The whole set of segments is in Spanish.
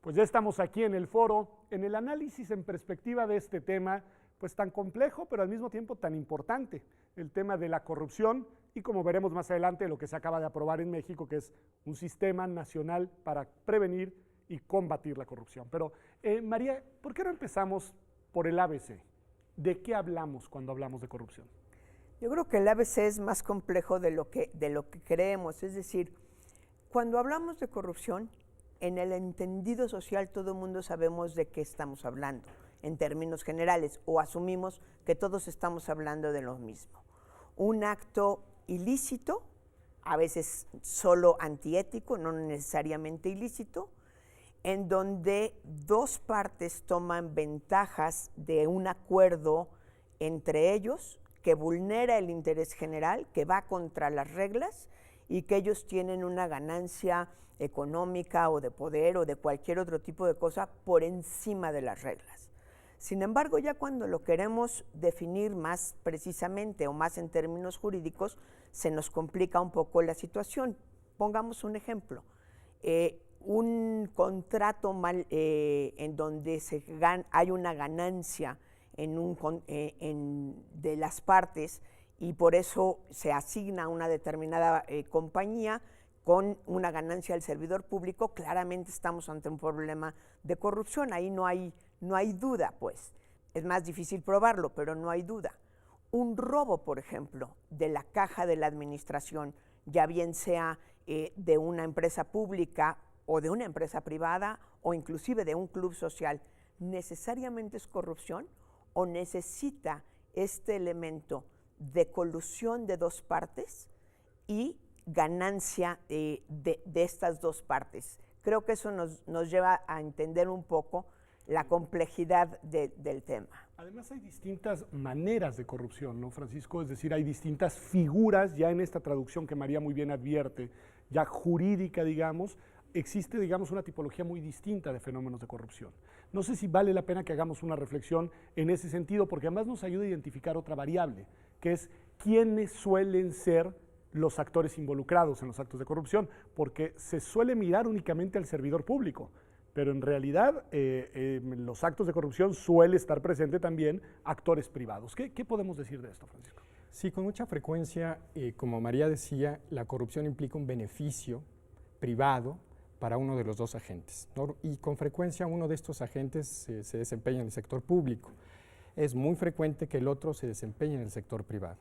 Pues ya estamos aquí en el foro, en el análisis en perspectiva de este tema, pues tan complejo, pero al mismo tiempo tan importante, el tema de la corrupción y como veremos más adelante lo que se acaba de aprobar en México, que es un sistema nacional para prevenir y combatir la corrupción. Pero María, ¿por qué no empezamos por el ABC? ¿De qué hablamos cuando hablamos de corrupción? Yo creo que el ABC es más complejo de lo que creemos, es decir, cuando hablamos de corrupción, en el entendido social todo el mundo sabemos de qué estamos hablando, en términos generales, o asumimos que todos estamos hablando de lo mismo. Un acto ilícito, a veces solo antiético, no necesariamente ilícito, en donde dos partes toman ventajas de un acuerdo entre ellos que vulnera el interés general, que va contra las reglas y que ellos tienen una ganancia económica o de poder o de cualquier otro tipo de cosa por encima de las reglas. Sin embargo, ya cuando lo queremos definir más precisamente o más en términos jurídicos, se nos complica un poco la situación. Pongamos un ejemplo. Un contrato en donde hay una ganancia de las partes y por eso se asigna a una determinada compañía con una ganancia del servidor público, claramente estamos ante un problema de corrupción. Ahí no hay duda, pues. Es más difícil probarlo, pero no hay duda. Un robo, por ejemplo, de la caja de la administración, ya bien sea de una empresa pública o de una empresa privada o inclusive de un club social, ¿necesariamente es corrupción o necesita este elemento de colusión de dos partes y ganancia de estas dos partes? Creo que eso nos lleva a entender un poco la complejidad del tema. Además hay distintas maneras de corrupción, ¿no, Francisco? Es decir, hay distintas figuras ya en esta traducción que María muy bien advierte, ya jurídica, digamos, existe, digamos, una tipología muy distinta de fenómenos de corrupción. No sé si vale la pena que hagamos una reflexión en ese sentido, porque además nos ayuda a identificar otra variable, que es quiénes suelen ser los actores involucrados en los actos de corrupción, porque se suele mirar únicamente al servidor público, pero en realidad en los actos de corrupción suele estar presente también actores privados. ¿Qué podemos decir de esto, Francisco? Sí, con mucha frecuencia, como María decía, la corrupción implica un beneficio privado para uno de los dos agentes, ¿no? Y con frecuencia uno de estos agentes se desempeña en el sector público. Es muy frecuente que el otro se desempeñe en el sector privado.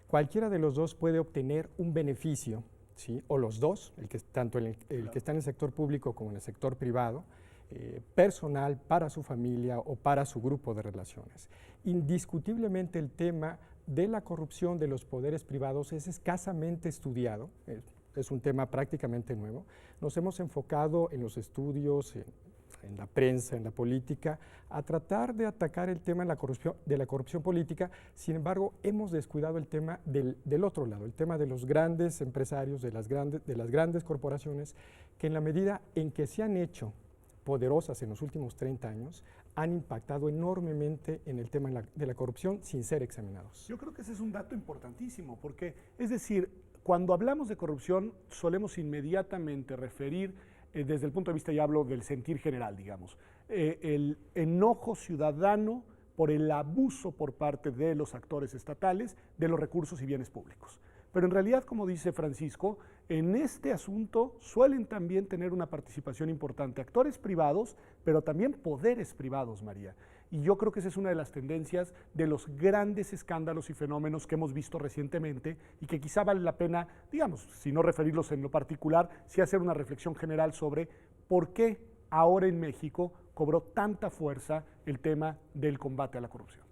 Cualquiera de los dos puede obtener un beneficio, ¿sí? O los dos, tanto el que está en el sector público como en el sector privado, personal para su familia o para su grupo de relaciones. Indiscutiblemente el tema de la corrupción de los poderes privados es escasamente estudiado, es un tema prácticamente nuevo. Nos hemos enfocado en los estudios, en la prensa, en la política, a tratar de atacar el tema de la corrupción política. Sin embargo, hemos descuidado el tema del otro lado, el tema de los grandes empresarios, de las grandes corporaciones, que en la medida en que se han hecho poderosas en los últimos 30 años, han impactado enormemente en el tema de la corrupción sin ser examinados. Yo creo que ese es un dato importantísimo, porque, es decir, cuando hablamos de corrupción solemos inmediatamente referir, desde el punto de vista, ya hablo del sentir general, digamos, el enojo ciudadano por el abuso por parte de los actores estatales de los recursos y bienes públicos. Pero en realidad, como dice Francisco, en este asunto suelen también tener una participación importante actores privados, pero también poderes privados, María. Y yo creo que esa es una de las tendencias de los grandes escándalos y fenómenos que hemos visto recientemente y que quizá vale la pena, digamos, si no referirlos en lo particular, sí hacer una reflexión general sobre por qué ahora en México cobró tanta fuerza el tema del combate a la corrupción.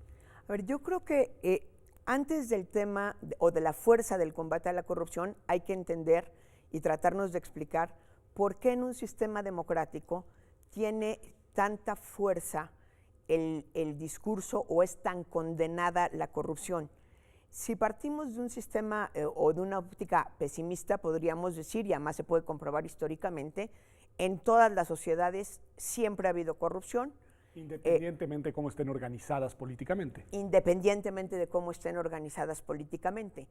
A ver, yo creo que antes del tema o de la fuerza del combate a la corrupción hay que entender y tratarnos de explicar por qué en un sistema democrático tiene tanta fuerza el discurso o es tan condenada la corrupción. Si partimos de un sistema o de una óptica pesimista, podríamos decir, y además se puede comprobar históricamente, en todas las sociedades siempre ha habido corrupción. Independientemente de cómo estén organizadas políticamente. Independientemente de cómo estén organizadas políticamente.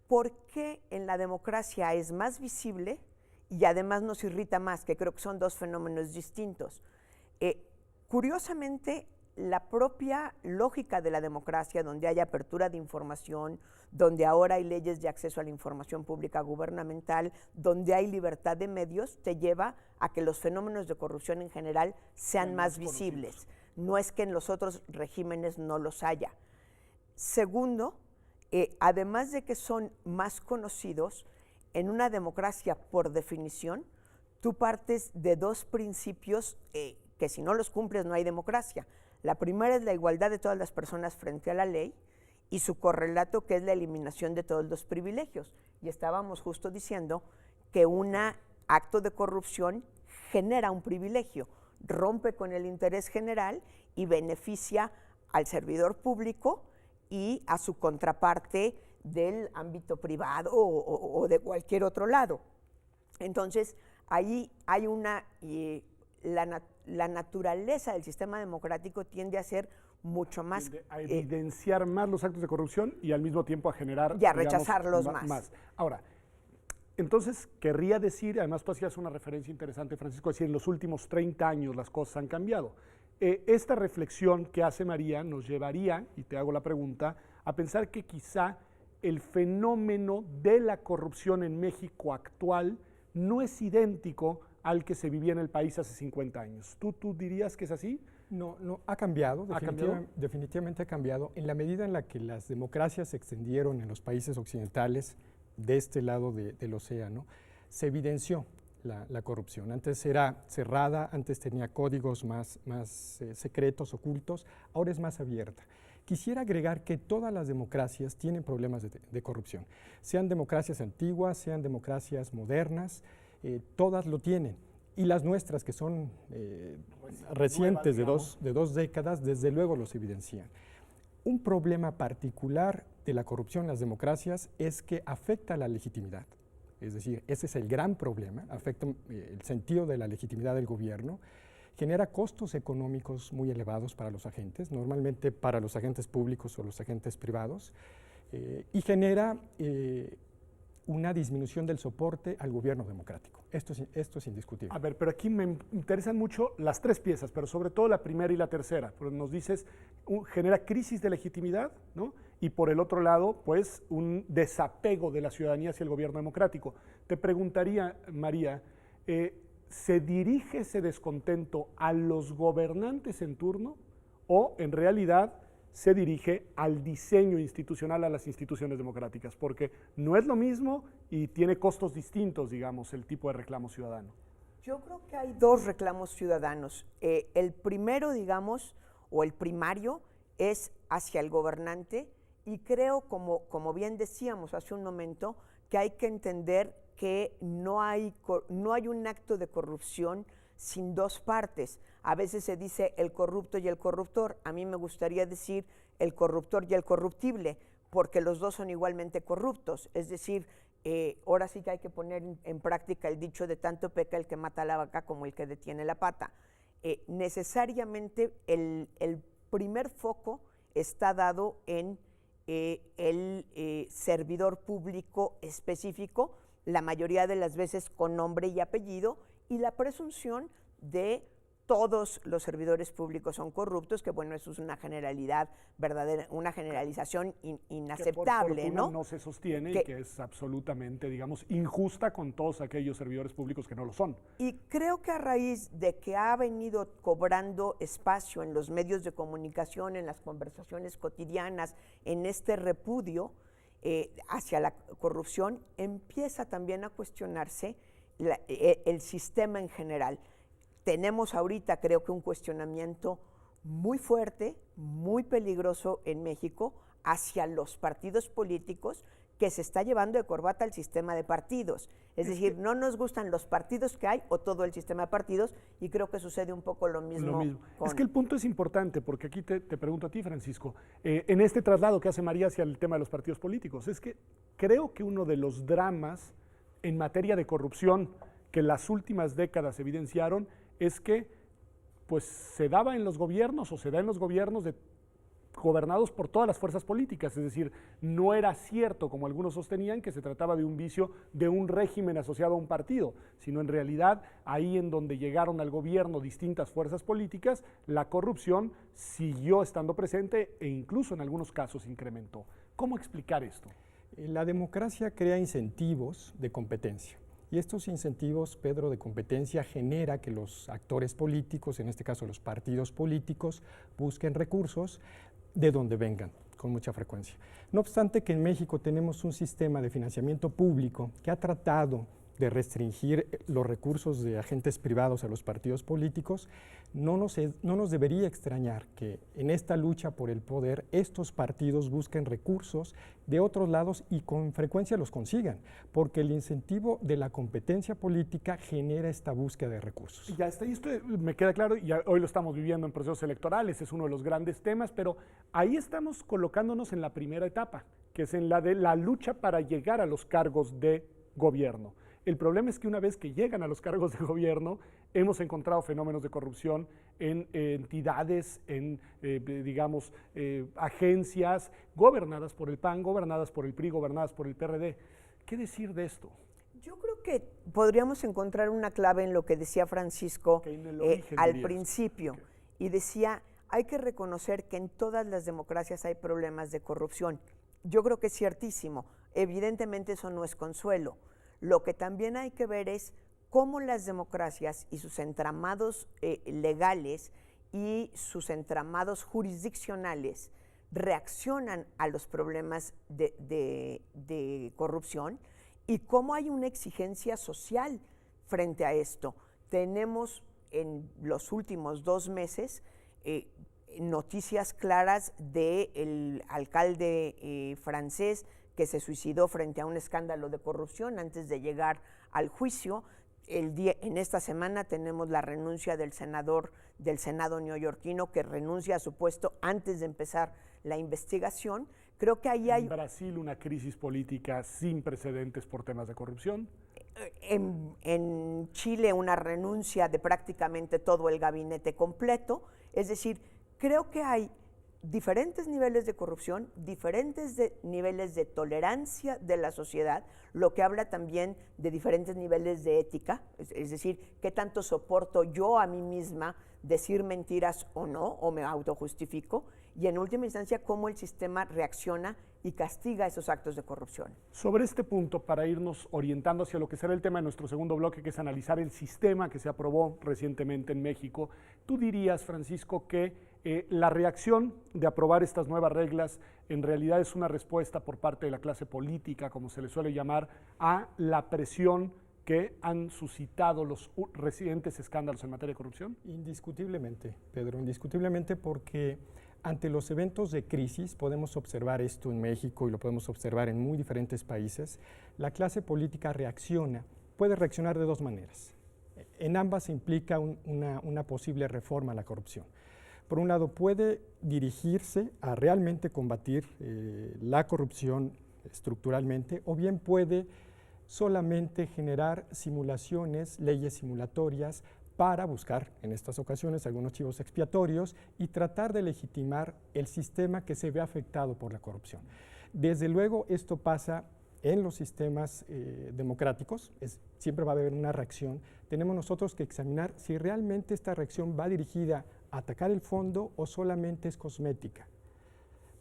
¿Por qué en la democracia es más visible y además nos irrita más, que creo que son dos fenómenos distintos. Curiosamente, la propia lógica de la democracia, donde hay apertura de información, donde ahora hay leyes de acceso a la información pública gubernamental, donde hay libertad de medios, te lleva a que los fenómenos de corrupción en general sean más visibles. No es que en los otros regímenes no los haya. Segundo, además de que son más conocidos, en una democracia, por definición, tú partes de dos principios que si no los cumples no hay democracia. La primera es la igualdad de todas las personas frente a la ley y su correlato, que es la eliminación de todos los privilegios. Y estábamos justo diciendo que un acto de corrupción genera un privilegio, rompe con el interés general y beneficia al servidor público y a su contraparte del ámbito privado o de cualquier otro lado. Entonces, ahí hay la naturaleza del sistema democrático tiende a ser mucho más... A evidenciar más los actos de corrupción y al mismo tiempo a generar... Y a rechazarlos más. Ahora, entonces, querría decir, además tú hacías una referencia interesante, Francisco, decir, en los últimos 30 años las cosas han cambiado. Esta reflexión que hace María nos llevaría, y te hago la pregunta, a pensar que quizá el fenómeno de la corrupción en México actual no es idéntico al que se vivía en el país hace 50 años. ¿Tú dirías que es así? No, ha cambiado, definitivamente ha cambiado. En la medida en la que las democracias se extendieron en los países occidentales, de este lado del océano, se evidenció la corrupción. Antes era cerrada, antes tenía códigos más secretos, ocultos, ahora es más abierta. Quisiera agregar que todas las democracias tienen problemas de corrupción, sean democracias antiguas, sean democracias modernas, todas lo tienen. Y las nuestras, que son recientes, de dos décadas, desde luego los evidencian. Un problema particular de la corrupción en las democracias es que afecta la legitimidad. Es decir, ese es el gran problema, afecta el sentido de la legitimidad del gobierno, genera costos económicos muy elevados para los agentes, normalmente para los agentes públicos o los agentes privados, y genera una disminución del soporte al gobierno democrático. Esto es indiscutible. A ver, pero aquí me interesan mucho las tres piezas, pero sobre todo la primera y la tercera. Porque nos dices, genera crisis de legitimidad, ¿no? Y por el otro lado, pues, un desapego de la ciudadanía hacia el gobierno democrático. Te preguntaría, María, ¿se dirige ese descontento a los gobernantes en turno o en realidad se dirige al diseño institucional, a las instituciones democráticas? Porque no es lo mismo y tiene costos distintos, digamos, el tipo de reclamo ciudadano. Yo creo que hay dos reclamos ciudadanos. El primero, digamos, o el primario, es hacia el gobernante, y creo, como bien decíamos hace un momento, que hay que entender que no hay un acto de corrupción sin dos partes. A veces se dice el corrupto y el corruptor. A mí me gustaría decir el corruptor y el corruptible, porque los dos son igualmente corruptos. Es decir, ahora sí que hay que poner en práctica el dicho de tanto peca el que mata a la vaca como el que detiene la pata. Necesariamente el primer foco está dado en el servidor público específico, la mayoría de las veces con nombre y apellido, y la presunción de todos los servidores públicos son corruptos, que bueno, eso es una generalidad verdadera, una generalización inaceptable, que por ¿no? No se sostiene y que es absolutamente, digamos, injusta con todos aquellos servidores públicos que no lo son. Y creo que a raíz de que ha venido cobrando espacio en los medios de comunicación, en las conversaciones cotidianas, en este repudio hacia la corrupción, empieza también a cuestionarse el sistema en general. Tenemos ahorita, creo que, un cuestionamiento muy fuerte, muy peligroso en México hacia los partidos políticos, que se está llevando de corbata al sistema de partidos. Es decir, no nos gustan los partidos que hay o todo el sistema de partidos, y creo que sucede un poco lo mismo. Es que el punto es importante, porque aquí te pregunto a ti, Francisco, en este traslado que hace María hacia el tema de los partidos políticos, es que creo que uno de los dramas en materia de corrupción que las últimas décadas evidenciaron es que pues se daba en los gobiernos o se da en los gobiernos de gobernados por todas las fuerzas políticas, es decir, no era cierto, como algunos sostenían, que se trataba de un vicio de un régimen asociado a un partido, sino en realidad ahí en donde llegaron al gobierno distintas fuerzas políticas, la corrupción siguió estando presente e incluso en algunos casos incrementó. ¿Cómo explicar esto? La democracia crea incentivos de competencia. Y estos incentivos, Pedro, de competencia genera que los actores políticos, en este caso los partidos políticos, busquen recursos de donde vengan, con mucha frecuencia. No obstante que en México tenemos un sistema de financiamiento público que ha tratado de restringir los recursos de agentes privados a los partidos políticos, no nos debería extrañar que en esta lucha por el poder estos partidos busquen recursos de otros lados y con frecuencia los consigan, porque el incentivo de la competencia política genera esta búsqueda de recursos. Ya está, y esto me queda claro, y hoy lo estamos viviendo en procesos electorales, es uno de los grandes temas, pero ahí estamos colocándonos en la primera etapa, que es en la de la lucha para llegar a los cargos de gobierno. El problema es que una vez que llegan a los cargos de gobierno, hemos encontrado fenómenos de corrupción en entidades, en, agencias gobernadas por el PAN, gobernadas por el PRI, gobernadas por el PRD. ¿Qué decir de esto? Yo creo que podríamos encontrar una clave en lo que decía Francisco al principio. Okay. Y decía, hay que reconocer que en todas las democracias hay problemas de corrupción. Yo creo que es ciertísimo. Evidentemente eso no es consuelo. Lo que también hay que ver es cómo las democracias y sus entramados legales y sus entramados jurisdiccionales reaccionan a los problemas de corrupción y cómo hay una exigencia social frente a esto. Tenemos en los últimos 2 meses noticias claras del alcalde francés que se suicidó frente a un escándalo de corrupción antes de llegar al juicio. En esta semana tenemos la renuncia del senador del Senado neoyorquino que renuncia a su puesto antes de empezar la investigación. Creo que ahí hay... En Brasil una crisis política sin precedentes por temas de corrupción. En Chile una renuncia de prácticamente todo el gabinete completo. Es decir, creo que hay diferentes niveles de corrupción, diferentes niveles de tolerancia de la sociedad, lo que habla también de diferentes niveles de ética, es decir, qué tanto soporto yo a mí misma decir mentiras o no, o me autojustifico, y en última instancia cómo el sistema reacciona y castiga esos actos de corrupción. Sobre este punto, para irnos orientando hacia lo que será el tema de nuestro segundo bloque, que es analizar el sistema que se aprobó recientemente en México, tú dirías, Francisco, que la reacción de aprobar estas nuevas reglas en realidad es una respuesta por parte de la clase política, como se le suele llamar, a la presión que han suscitado los recientes escándalos en materia de corrupción? Indiscutiblemente, Pedro, indiscutiblemente, porque ante los eventos de crisis, podemos observar esto en México y lo podemos observar en muy diferentes países, la clase política puede reaccionar de 2 maneras. En ambas implica una posible reforma a la corrupción. Por un lado, puede dirigirse a realmente combatir la corrupción estructuralmente, o bien puede solamente generar simulaciones, leyes simulatorias, para buscar, en estas ocasiones, algunos chivos expiatorios y tratar de legitimar el sistema que se ve afectado por la corrupción. Desde luego, esto pasa en los sistemas democráticos, siempre va a haber una reacción. Tenemos nosotros que examinar si realmente esta reacción va dirigida a atacar el fondo o solamente es cosmética.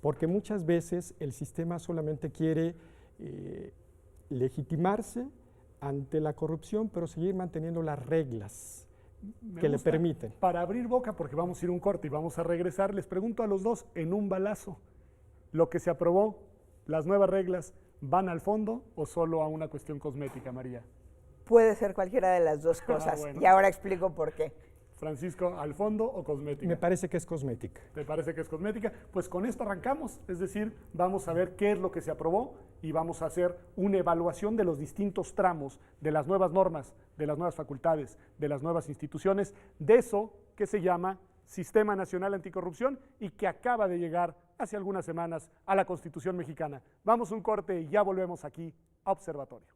Porque muchas veces el sistema solamente quiere legitimarse ante la corrupción, pero seguir manteniendo las reglas que le permiten. Para abrir boca, porque vamos a ir un corte y vamos a regresar, les pregunto a los dos en un balazo, ¿lo que se aprobó, las nuevas reglas, van al fondo o solo a una cuestión cosmética, María? Puede ser cualquiera de las dos cosas, bueno. Y ahora explico por qué. Francisco, ¿al fondo o cosmética? Me parece que es cosmética. ¿Te parece que es cosmética? Pues con esto arrancamos, es decir, vamos a ver qué es lo que se aprobó y vamos a hacer una evaluación de los distintos tramos, de las nuevas normas, de las nuevas facultades, de las nuevas instituciones, de eso que se llama Sistema Nacional Anticorrupción y que acaba de llegar hace algunas semanas a la Constitución mexicana. Vamos a un corte y ya volvemos aquí a Observatorio.